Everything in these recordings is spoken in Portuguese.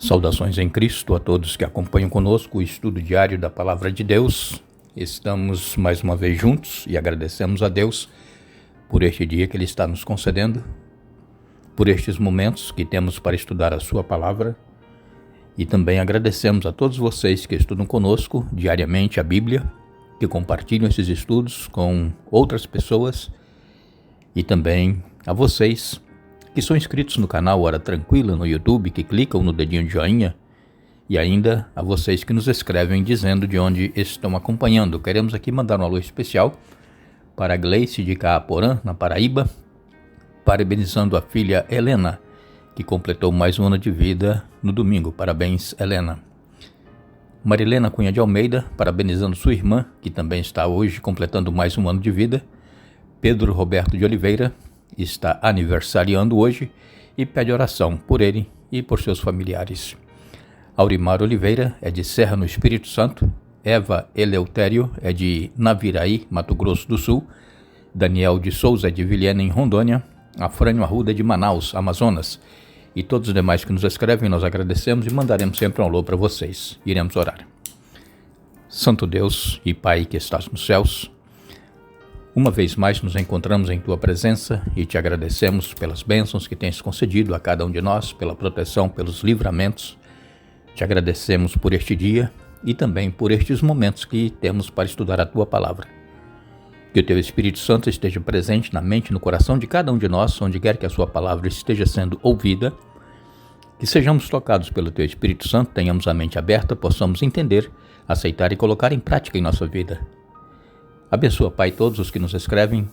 Saudações em Cristo a todos que acompanham conosco o estudo diário da Palavra de Deus. Estamos mais uma vez juntos e agradecemos a Deus por este dia que Ele está nos concedendo, por estes momentos que temos para estudar a Sua Palavra, e também agradecemos a todos vocês que estudam conosco diariamente a Bíblia, que compartilham esses estudos com outras pessoas, e também a vocês que são inscritos no canal Hora Tranquila no YouTube, que clicam no dedinho de joinha, e ainda a vocês que nos escrevem dizendo de onde estão acompanhando. Queremos aqui mandar um alô especial para a Gleice de Caaporã, na Paraíba, parabenizando a filha Helena, que completou mais um ano de vida no domingo. Parabéns, Helena. Marilena Cunha de Almeida, parabenizando sua irmã, que também está hoje completando mais um ano de vida. Pedro Roberto de Oliveira está aniversariando hoje e pede oração por ele e por seus familiares. Aurimar Oliveira é de Serra, no Espírito Santo. Eva Eleutério é de Naviraí, Mato Grosso do Sul. Daniel de Souza é de Vilhena, em Rondônia. Afrânio Arruda é de Manaus, Amazonas. E todos os demais que nos escrevem, nós agradecemos e mandaremos sempre um alô para vocês. Iremos orar. Santo Deus e Pai que estás nos céus, uma vez mais nos encontramos em Tua presença e te agradecemos pelas bênçãos que tens concedido a cada um de nós, pela proteção, pelos livramentos. Te agradecemos por este dia e também por estes momentos que temos para estudar a Tua palavra. Que o Teu Espírito Santo esteja presente na mente e no coração de cada um de nós, onde quer que a Sua palavra esteja sendo ouvida. Que sejamos tocados pelo Teu Espírito Santo, tenhamos a mente aberta, possamos entender, aceitar e colocar em prática em nossa vida. Abençoa, Pai, todos os que nos escrevem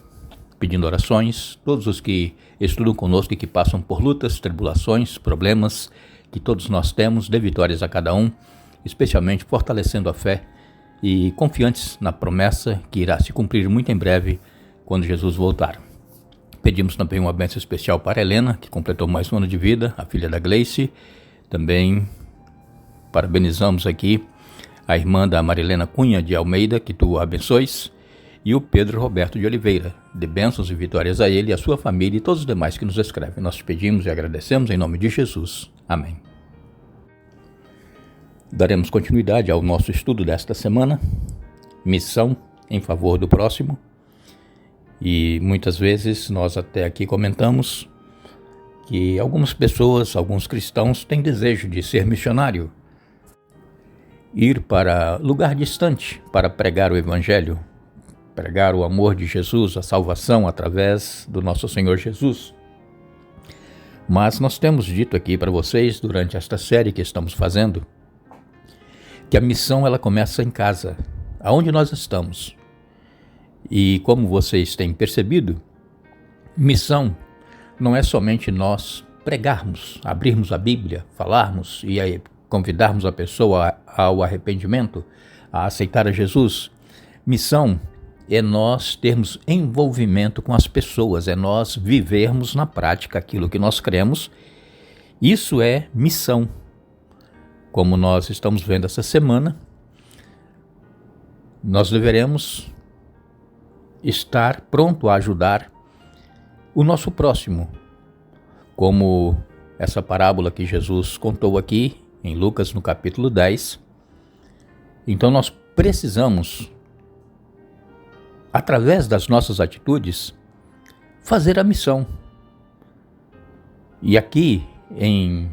pedindo orações, todos os que estudam conosco e que passam por lutas, tribulações, problemas que todos nós temos, dê vitórias a cada um, especialmente fortalecendo a fé e confiantes na promessa que irá se cumprir muito em breve quando Jesus voltar. Pedimos também uma bênção especial para Helena, que completou mais um ano de vida, a filha da Gleice. Também parabenizamos aqui a irmã da Marilena Cunha de Almeida, que Tu abençoes, e o Pedro Roberto de Oliveira. Dê bênçãos e vitórias a ele, a sua família e todos os demais que nos escrevem. Nós te pedimos e agradecemos em nome de Jesus. Amém. Daremos continuidade ao nosso estudo desta semana, missão em favor do próximo. E muitas vezes nós até aqui comentamos que algumas pessoas, alguns cristãos têm desejo de ser missionário, ir para lugar distante para pregar o Evangelho, pregar o amor de Jesus, a salvação através do nosso Senhor Jesus. Mas nós temos dito aqui para vocês, durante esta série que estamos fazendo, que a missão ela começa em casa, aonde nós estamos. E como vocês têm percebido, missão não é somente nós pregarmos, abrirmos a Bíblia, falarmos e aí convidarmos a pessoa ao arrependimento, a aceitar a Jesus. Missão é nós termos envolvimento com as pessoas, é nós vivermos na prática aquilo que nós cremos. Isso é missão. Como nós estamos vendo essa semana, nós deveremos estar pronto a ajudar o nosso próximo, como essa parábola que Jesus contou aqui em Lucas, no capítulo 10. Então nós precisamos, através das nossas atitudes, fazer a missão. E aqui em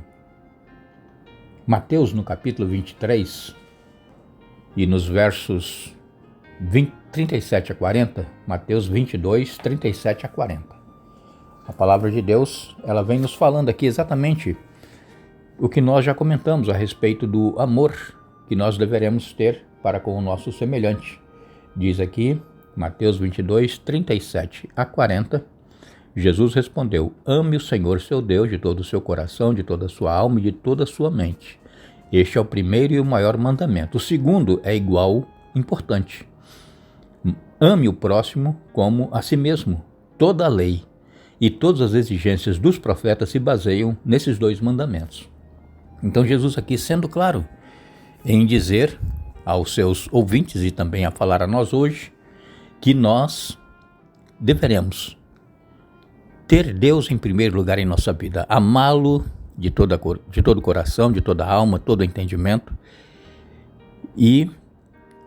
Mateus, no capítulo 23, e nos versos 37 a 40, Mateus 22, 37 a 40. A palavra de Deus, ela vem nos falando aqui exatamente o que nós já comentamos a respeito do amor que nós deveremos ter para com o nosso semelhante. Diz aqui, Mateus 22, 37 a 40, Jesus respondeu: ame o Senhor seu Deus de todo o seu coração, de toda a sua alma e de toda a sua mente. Este é o primeiro e o maior mandamento. O segundo é igual importante. Ame o próximo como a si mesmo. Toda a lei e todas as exigências dos profetas se baseiam nesses dois mandamentos. Então Jesus aqui sendo claro em dizer aos seus ouvintes e também a falar a nós hoje que nós deveremos ter Deus em primeiro lugar em nossa vida, amá-lo de todo o coração, de toda a alma, todo o entendimento, e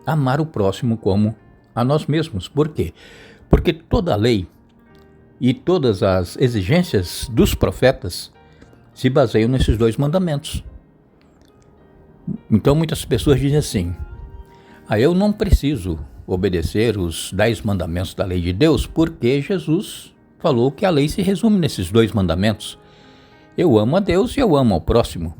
amar o próximo como a nós mesmos. Por quê? Porque toda a lei e todas as exigências dos profetas se baseiam nesses dois mandamentos. Então muitas pessoas dizem assim: eu não preciso obedecer os 10 mandamentos da lei de Deus, porque Jesus falou que a lei se resume nesses 2 mandamentos. Eu amo a Deus e eu amo ao próximo.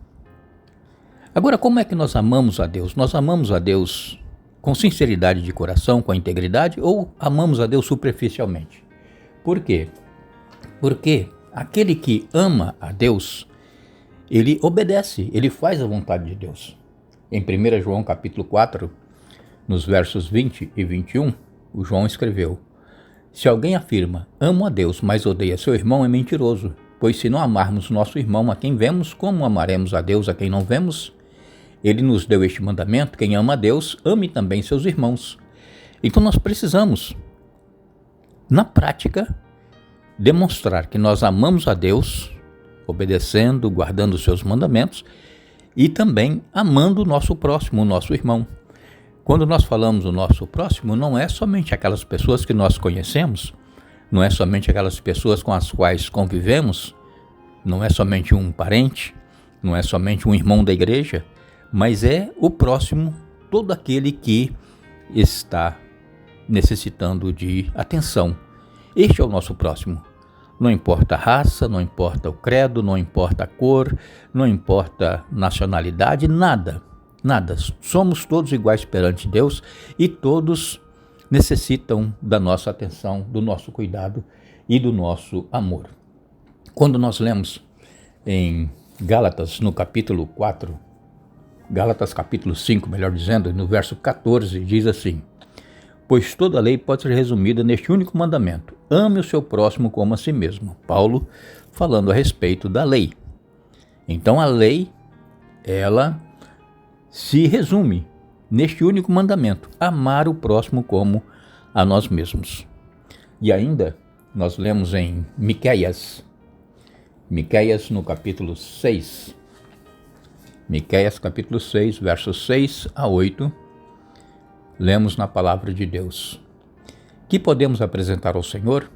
Agora, como é que nós amamos a Deus? Nós amamos a Deus com sinceridade de coração, com a integridade, ou amamos a Deus superficialmente? Por quê? Porque aquele que ama a Deus, ele obedece, ele faz a vontade de Deus. Em 1 João capítulo 4, nos versos 20 e 21, o João escreveu: se alguém afirma, amo a Deus, mas odeia seu irmão, é mentiroso. Pois se não amarmos nosso irmão a quem vemos, como amaremos a Deus a quem não vemos? Ele nos deu este mandamento: quem ama a Deus, ame também seus irmãos. Então nós precisamos, na prática, demonstrar que nós amamos a Deus, obedecendo, guardando os seus mandamentos, e também amando o nosso próximo, o nosso irmão. Quando nós falamos o nosso próximo, não é somente aquelas pessoas que nós conhecemos, não é somente aquelas pessoas com as quais convivemos, não é somente um parente, não é somente um irmão da igreja, mas é o próximo, todo aquele que está necessitando de atenção. Este é o nosso próximo. Não importa a raça, não importa o credo, não importa a cor, não importa nacionalidade, nada. Somos todos iguais perante Deus e todos necessitam da nossa atenção, do nosso cuidado e do nosso amor. Quando nós lemos em Gálatas, no capítulo 4, Gálatas capítulo 5, melhor dizendo, no verso 14, diz assim: pois toda a lei pode ser resumida neste único mandamento: ame o seu próximo como a si mesmo. Paulo falando a respeito da lei. Então a lei, ela se resume neste único mandamento: amar o próximo como a nós mesmos. E ainda nós lemos em Miqueias no capítulo 6, Miqueias capítulo 6, versos 6 a 8, lemos na palavra de Deus: que podemos apresentar ao Senhor?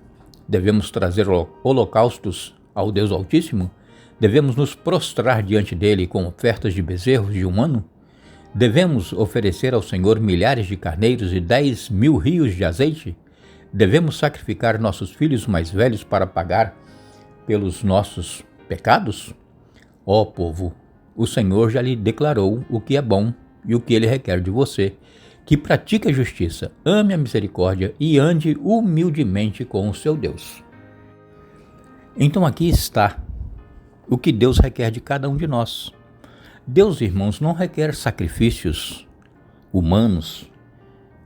Devemos trazer holocaustos ao Deus Altíssimo? Devemos nos prostrar diante dele com ofertas de bezerros de um ano? Devemos oferecer ao Senhor milhares de carneiros e 10.000 rios de azeite? Devemos sacrificar nossos filhos mais velhos para pagar pelos nossos pecados? Ó povo, o Senhor já lhe declarou o que é bom e o que ele requer de você: que pratique a justiça, ame a misericórdia e ande humildemente com o seu Deus. Então aqui está o que Deus requer de cada um de nós. Deus, irmãos, não requer sacrifícios humanos,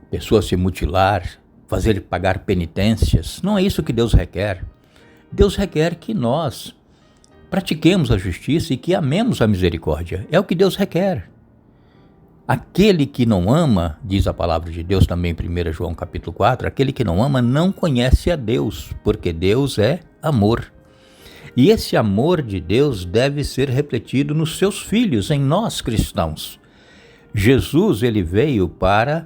pessoas se mutilar, fazer pagar penitências. Não é isso que Deus requer. Deus requer que nós pratiquemos a justiça e que amemos a misericórdia. É o que Deus requer. Aquele que não ama, diz a palavra de Deus também em 1 João capítulo 4, aquele que não ama não conhece a Deus, porque Deus é amor. E esse amor de Deus deve ser refletido nos seus filhos, em nós cristãos. Jesus, ele veio para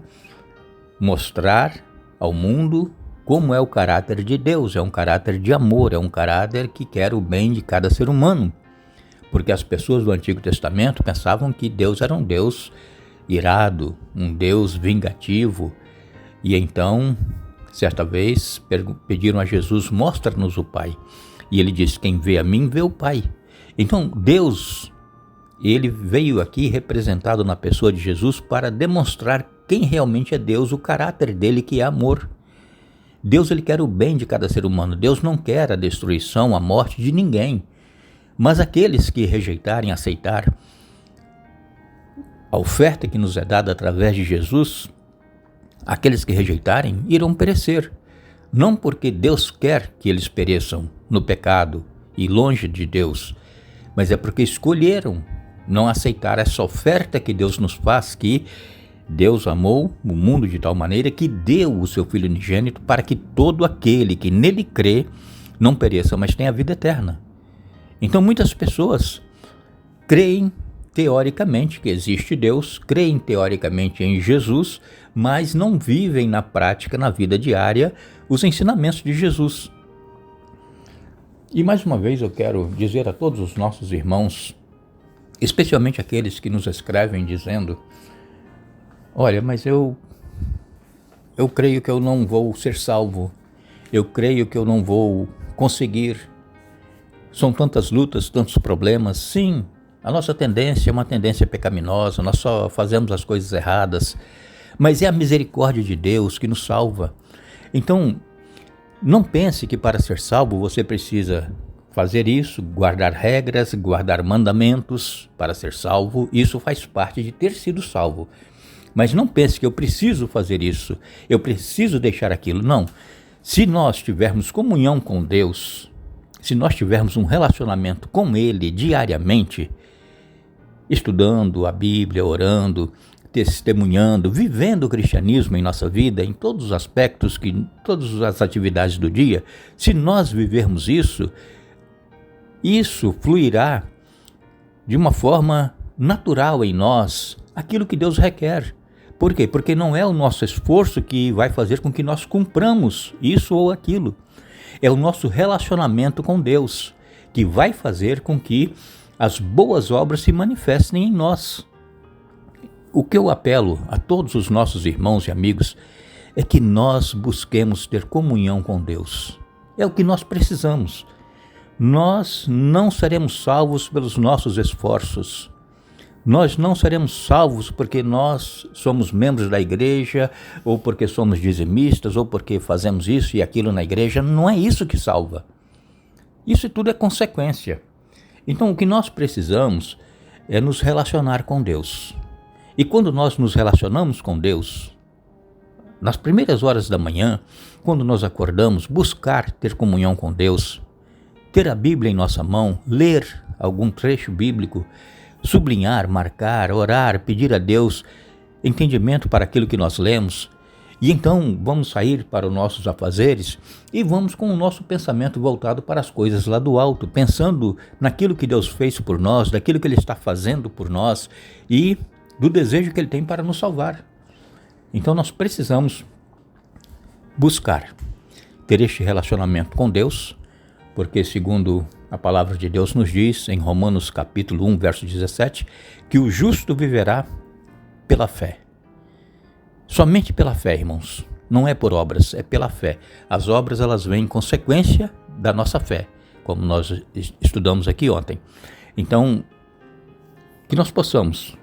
mostrar ao mundo como é o caráter de Deus. É um caráter de amor, é um caráter que quer o bem de cada ser humano. Porque as pessoas do Antigo Testamento pensavam que Deus era um Deus irado, um Deus vingativo. E então, certa vez, pediram a Jesus: mostra-nos o Pai. E ele disse: quem vê a mim, vê o Pai. Então, Deus, ele veio aqui representado na pessoa de Jesus para demonstrar quem realmente é Deus, o caráter dele, que é amor. Deus, ele quer o bem de cada ser humano. Deus não quer a destruição, a morte de ninguém. Mas aqueles que rejeitarem, aceitar a oferta que nos é dada através de Jesus, aqueles que rejeitarem irão perecer. Não porque Deus quer que eles pereçam no pecado e longe de Deus, mas é porque escolheram não aceitar essa oferta que Deus nos faz, que Deus amou o mundo de tal maneira que deu o seu Filho unigênito para que todo aquele que nele crê não pereça, mas tenha a vida eterna. Então muitas pessoas creem teoricamente que existe Deus, creem teoricamente em Jesus, mas não vivem na prática, na vida diária, os ensinamentos de Jesus. E mais uma vez eu quero dizer a todos os nossos irmãos, especialmente aqueles que nos escrevem dizendo: olha, mas eu creio que eu não vou ser salvo, eu creio que eu não vou conseguir, são tantas lutas, tantos problemas. Sim, a nossa tendência é uma tendência pecaminosa, nós só fazemos as coisas erradas, mas é a misericórdia de Deus que nos salva. Então, não pense que para ser salvo você precisa fazer isso, guardar regras, guardar mandamentos para ser salvo. Isso faz parte de ter sido salvo. Mas não pense que eu preciso fazer isso, eu preciso deixar aquilo. Não. Se nós tivermos comunhão com Deus, se nós tivermos um relacionamento com Ele diariamente, estudando a Bíblia, orando, testemunhando, vivendo o cristianismo em nossa vida, em todos os aspectos, todas as atividades do dia, se nós vivermos isso, isso fluirá de uma forma natural em nós, aquilo que Deus requer. Por quê? Porque não é o nosso esforço que vai fazer com que nós cumpramos isso ou aquilo. É o nosso relacionamento com Deus que vai fazer com que as boas obras se manifestem em nós. O que eu apelo a todos os nossos irmãos e amigos é que nós busquemos ter comunhão com Deus. É o que nós precisamos. Nós não seremos salvos pelos nossos esforços. Nós não seremos salvos porque nós somos membros da igreja, ou porque somos dizimistas, ou porque fazemos isso e aquilo na igreja. Não é isso que salva. Isso tudo é consequência. Então, o que nós precisamos é nos relacionar com Deus. E quando nós nos relacionamos com Deus, nas primeiras horas da manhã, quando nós acordamos, buscar ter comunhão com Deus, ter a Bíblia em nossa mão, ler algum trecho bíblico, sublinhar, marcar, orar, pedir a Deus entendimento para aquilo que nós lemos. E então vamos sair para os nossos afazeres e vamos com o nosso pensamento voltado para as coisas lá do alto, pensando naquilo que Deus fez por nós, daquilo que Ele está fazendo por nós e do desejo que Ele tem para nos salvar. Então nós precisamos buscar ter este relacionamento com Deus, porque segundo a palavra de Deus nos diz, em Romanos capítulo 1, verso 17, que o justo viverá pela fé. Somente pela fé, irmãos. Não é por obras, é pela fé. As obras, elas vêm em consequência da nossa fé, como nós estudamos aqui ontem. Então, que nós possamos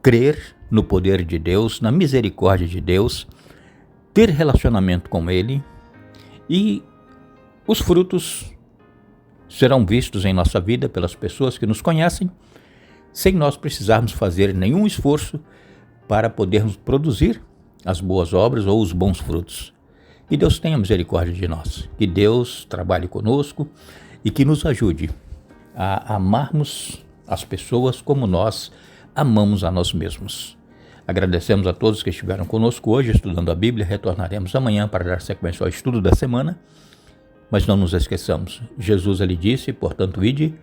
crer no poder de Deus, na misericórdia de Deus, ter relacionamento com Ele e os frutos serão vistos em nossa vida pelas pessoas que nos conhecem, sem nós precisarmos fazer nenhum esforço para podermos produzir as boas obras ou os bons frutos. Que Deus tenha misericórdia de nós, que Deus trabalhe conosco e que nos ajude a amarmos as pessoas como nós amamos a nós mesmos. Agradecemos a todos que estiveram conosco hoje estudando a Bíblia. Retornaremos amanhã para dar sequência ao estudo da semana. Mas não nos esqueçamos, Jesus ele disse, portanto, ide,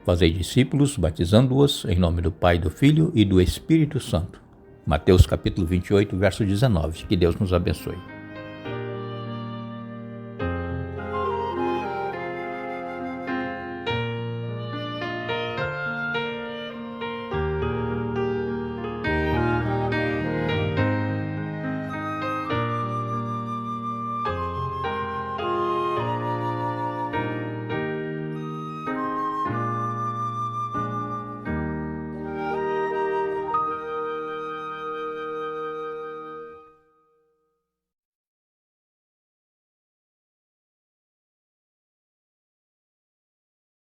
fazei discípulos, batizando-os em nome do Pai, do Filho e do Espírito Santo. Mateus capítulo 28, verso 19. Que Deus nos abençoe.